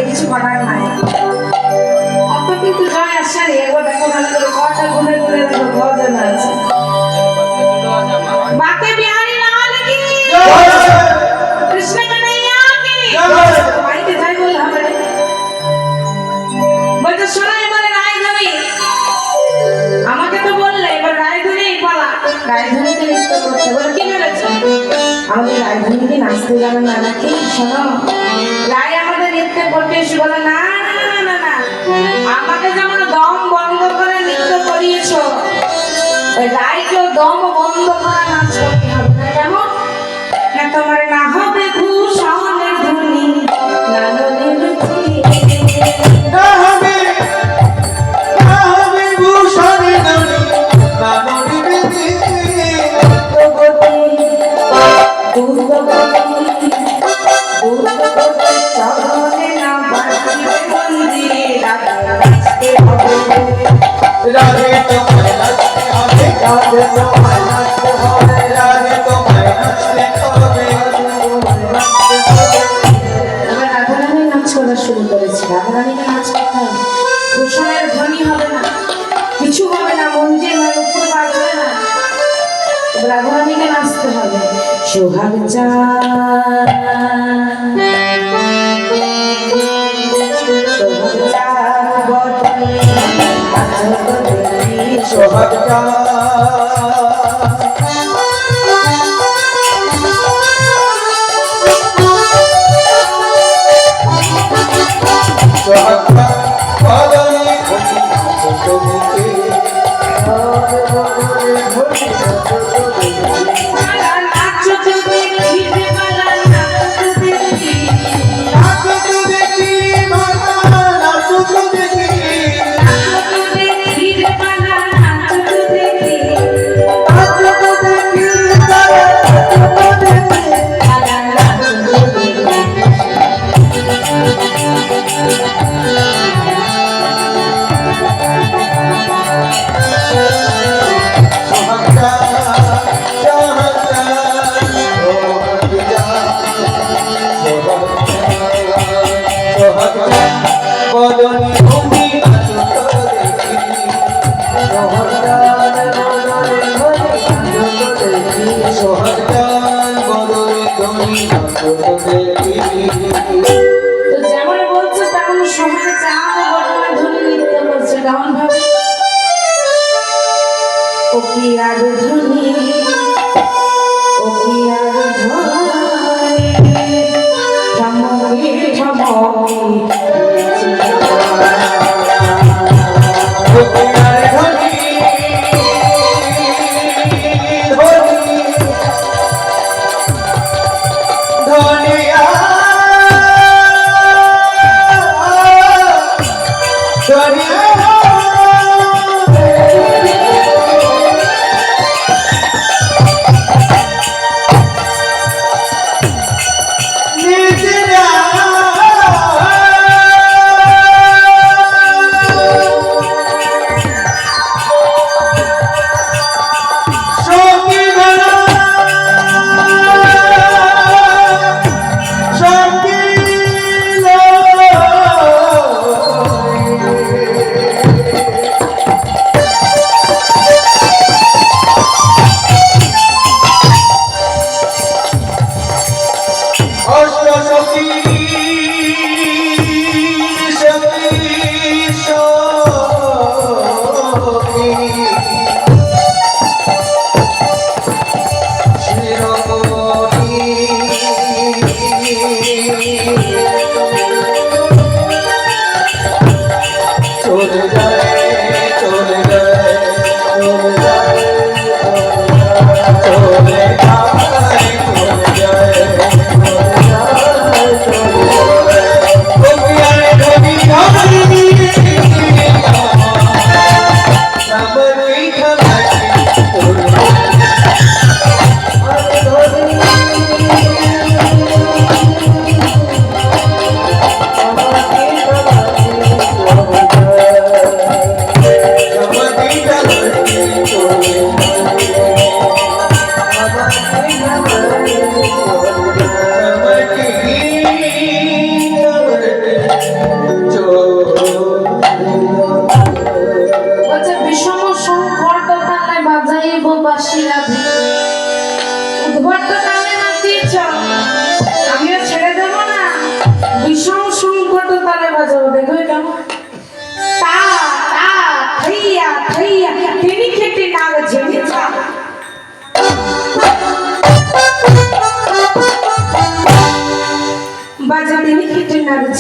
কিছু করার নাই অত কিন্তু জয় আসছে একবার দেখো ভালো করে কথা ঘুরে ঘুরে দেখো ভজন আছে বাকে বিহারি লাল কি কৃষ্ণ কন্হैया কি মাইকে যাই বল হবে বলতে শোনা এবারে রায়ধনী আমাকে তো বললে এবার রায়ধনী পালা রায়ধনীকে নৃত্য করতে বলে কি বলেছে আমাদের রায়ধনীকে নাচতে যাবে না নাকি শোনো রায় আমাদের নৃত্য করতে এসে বলে না না না না আমাকে যেমন দম বন্ধ করে নৃত্য করিয়েছো ওই রায়কেও দম বন্ধ করে নাচ করতে হবে না কেমন না তোমার না হবে ভূষণের ধ্বনি না নদীর না হবে ভূষণের ধ্বনি না নদীর রাধে তোমায় নাচতে হবে রাধে তোমায় নাচতে হবে রাধে তোমায় নাচতে হবে এবার রাধারানী নাচ করা শুরু করেছে রাধারানীকে নাচ করতে হবে ভূষণের ধ্বনি হবে না কিছু হবে না মঞ্জে নয় উপর বাজবে না রাধারানীকে নাচতে হবে সোহাগ চাঁদ সোহাগ যেমন বলছে তেমন সময় চাঁদ বদলে ধ্বনি নৃত্য করছে কেমন ভাবে ও কি আর ধ্বনি ও কি আর ধ্বনি ঠমকি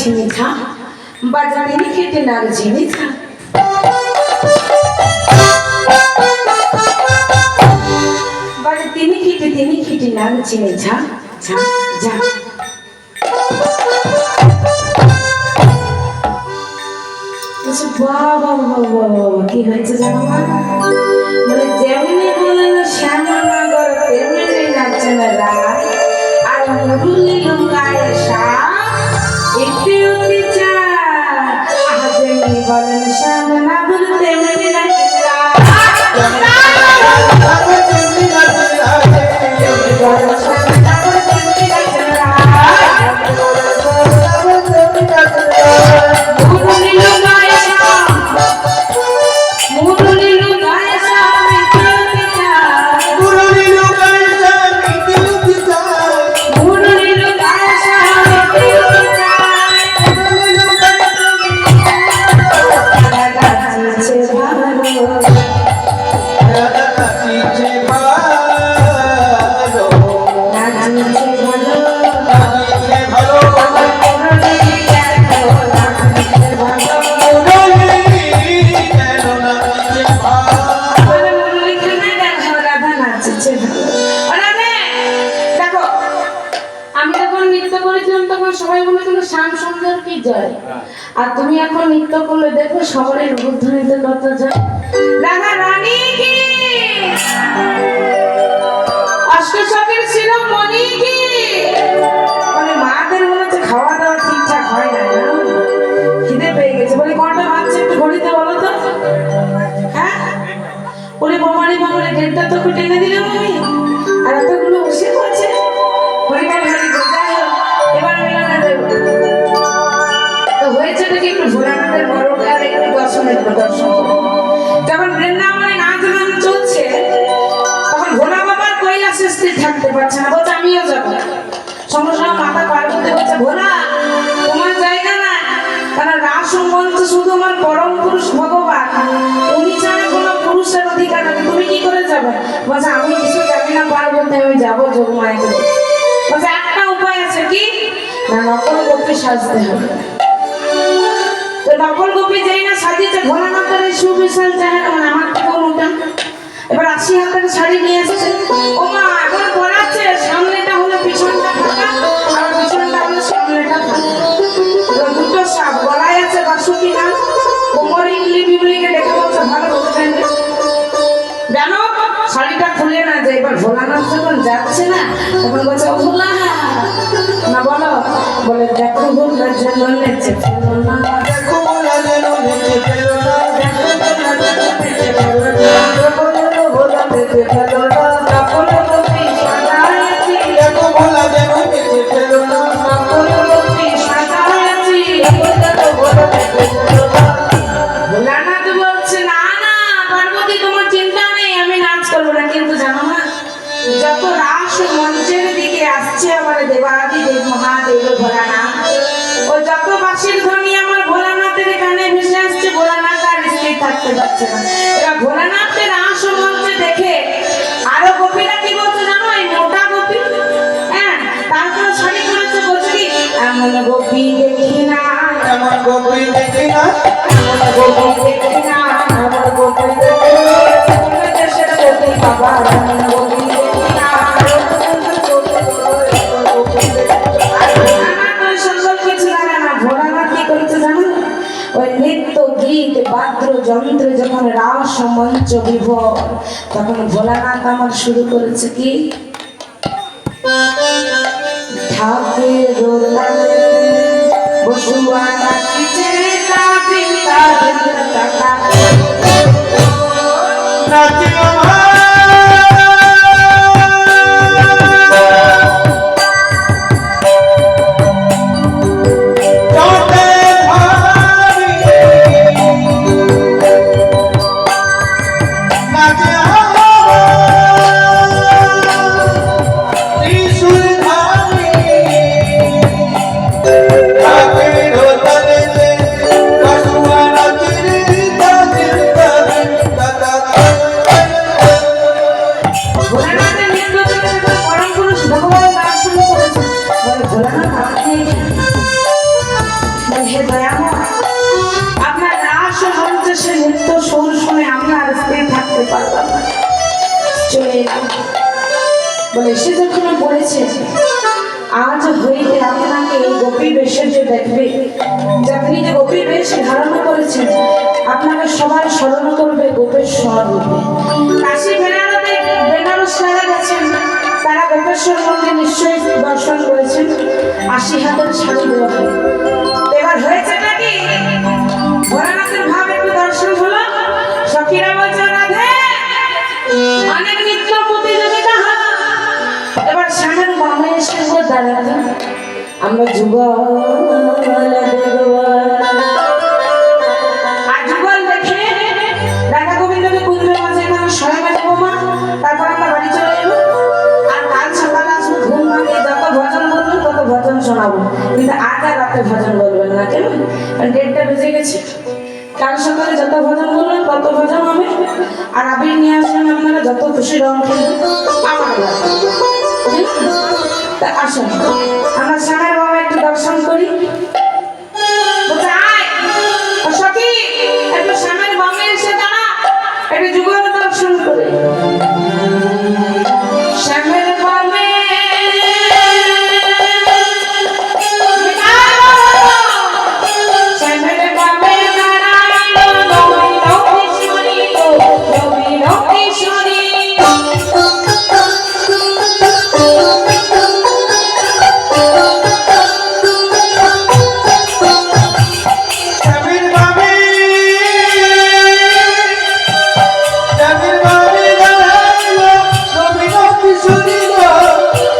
ছিনি থা বাজা তিনি খেটে নাগ ছিনি থা বাজা তিনি খেটে নাগ ছিনি ঝা ঝা ঝা বাবা কি হয়েছে জানো মা মানে যেমনি বলেন শ্যামনগর তেমনি নাচেন রায় আর মুরুলি লুকায় একটি অতি চার আজ যেমনি বলেন শ্যামনগর তেমনি নাচেন রায় আর তুমি এখন নৃত্য করলে দেখো সবারই রূপধ্বনিতে কত যায় রাধা রানী কি অষ্টশকের ছিল মনি কি মানে মাদের মনে হচ্ছে খাওয়া দাওয়া ঠিকঠাক হয় না খিদে পেয়ে গেছে বলে কটা বাচ্চা একটু ঘড়িতে বলো তো হ্যাঁ বলে বোমারি ডেটটা তো টেনে দিলাম আমি আর এতগুলো বসে আছে হরিবার হরি যাই হোক এবার মিলনে দেবো হয়েছে নাকি একটু ভোলানাথের বড়টার একটু দর্শনের প্রদর্শন যখন বৃন্দাবনে নাচ গান চলছে তখন ভোলা বাবার কৈলাসে স্থির থাকতে পারছে না বলছে আমিও যাবো সঙ্গে সঙ্গে মাথা পার্বতী বলছে ভোলা তোমার জায়গা না কারণ রাস মঞ্চ শুধু আমার পরম পুরুষ ভগবান উনি ছাড়া কোনো পুরুষের অধিকার নেই তুমি কি করে যাবে বলছে আমি কিছু জানি না পার্বতী আমি যাবো যোগমায় বলছে একটা উপায় আছে কি না নকল গোপী সাজতে হবে তো নকল গোপী যেই না সাজিয়েছে ভোলানাথের সুবিশাল চেহারা মানে আমার থেকে মোটা এবার 80 হাতের শাড়ি নিয়ে এসেছে ও মা এখন পরাচ্ছে সামনেটা হলো পিছনটা ফাঁকা আর পিছনটা হলো সামনেটা ফাঁকা দুটো সাপ গলায় আছে বাসুকি না কোমর ইংলি বিবলিকে দেখে বলছে ভালো বলছেন জানো শাড়িটা খুলে না যে এবার ভোলানাথ যখন যাচ্ছে না তখন বলছে ও ভোলা না বলো বলে দেখো ভোলা যেন নেচে ফেলো না দেখো ভোলা যেন নেচে ফেলো না দেখো ভোলা যেন নেচে ফেলো না দেখো ভোলা নেচে ফেলো না নকল গোপী সাজাইছি দেখো ভোলা যেন নেচে ফেলো না নকল গোপী সাজাইছি দেখো ভোলা নেচে ফেলো না ভোলানাথ বলছে না না পার্বতী তোমার চিন্তা নেই আমি নাচ করবো না কিন্তু জানো না যত রাস মঞ্চের দিকে আসছে আমার দেবাদি দেব মহাদেব ভোলানাথ ও যত বাঁশির ধ্বনি আমার ভোলানাথের কানে ভেসে আসছে ভোলানাথ আর স্থির থাকতে পারছে না এবার ভোলানাথের রাস মঞ্চে দেখে আরো গোপীরা কি বলছে জানো এই মোটা গোপী হ্যাঁ তারপরে শাড়ি পরেছে বলছে কি এমন গোপী দেখি না এমন গোপী দেখি না এমন গোপী দেখি না এমন গোপী দেখি না দেশের গোপী বাবা এমন গোপী দেখি না ওই নৃত্য গীত বাদ্য যন্ত্র যখন রাস মঞ্চ বিভোর তখন ভোলানাথ আমার শুরু করেছে কি ঠাকুর বসুয়া নাচিছে নাচি আমার বলে সে যখন বলেছে আজ হইতে আপনাকে এই গোপী বেশে যে দেখবে, যে আপনি যে গোপী বেশ ধারণ করেছেন, আপনাকে সবাই স্মরণ করবে গোপেশ্বর রূপে। কাশী বেনারস যারা গেছেন তারা গোপেশ্বর মন্দির নিশ্চয়ই দর্শন করেছেন। 80 হাতের শাড়ি দেওয়া হয়। এবার হয়েছে নাকি ভোলানাথের ভাব একটু দর্শন হলো। সখীরা বলছে রাধে অনেক নৃত্য প্রতিযোগিতা হয়, এবার সামনের বামে এসে দাঁড়াতে আমরা যুগল আর যুগল দেখে রাধা গোবিন্দকে কুঞ্জের মাঝে এখানে শয়ন দেবো মা, তারপর আমরা বাড়ি চলে যাবো। আর কাল সকালে আসবো ঘুম ভাঙিয়ে যত ভজন বলবেন তত ভজন শোনাবো, কিন্তু আজ আর রাতে ভজন বলবেন না। কেন? কারণ 1:30 বেজে গেছে। কাল সকালে যত ভজন বলবেন তত ভজন হবে। আর আবির নিয়ে আসবেন আপনারা, যত খুশি রং খেলবেন আমার ব্যাপার। তা আসুন আমরা সামনের বাবা একটু দর্শন করি। বলছে, আয় ও সখী, একটু সামনের বামে এসে দাঁড়া, একটু যুগল দর্শন করে। সামনের বামে সামনের বামে দাঁড়াইলো নবীন কিশোরী, নবীন কিশোরী। জামির বাবি দাঁড়াইলো নবীন কিশোরী গো,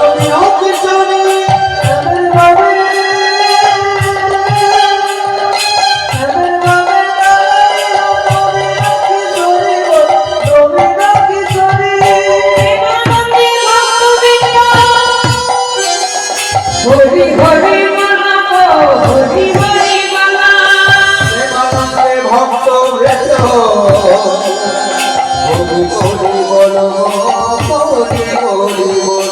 নবীন কিশোরী। জামির বাবি দাঁড়াইলো নবীন কিশোরী গো, নবীন কিশোরী। হরি হরি মালা গো, হরি হরি মালা। প্রেমানন্দে ভক্ত ভেদ হরি হরি বল, হরি হরি বল।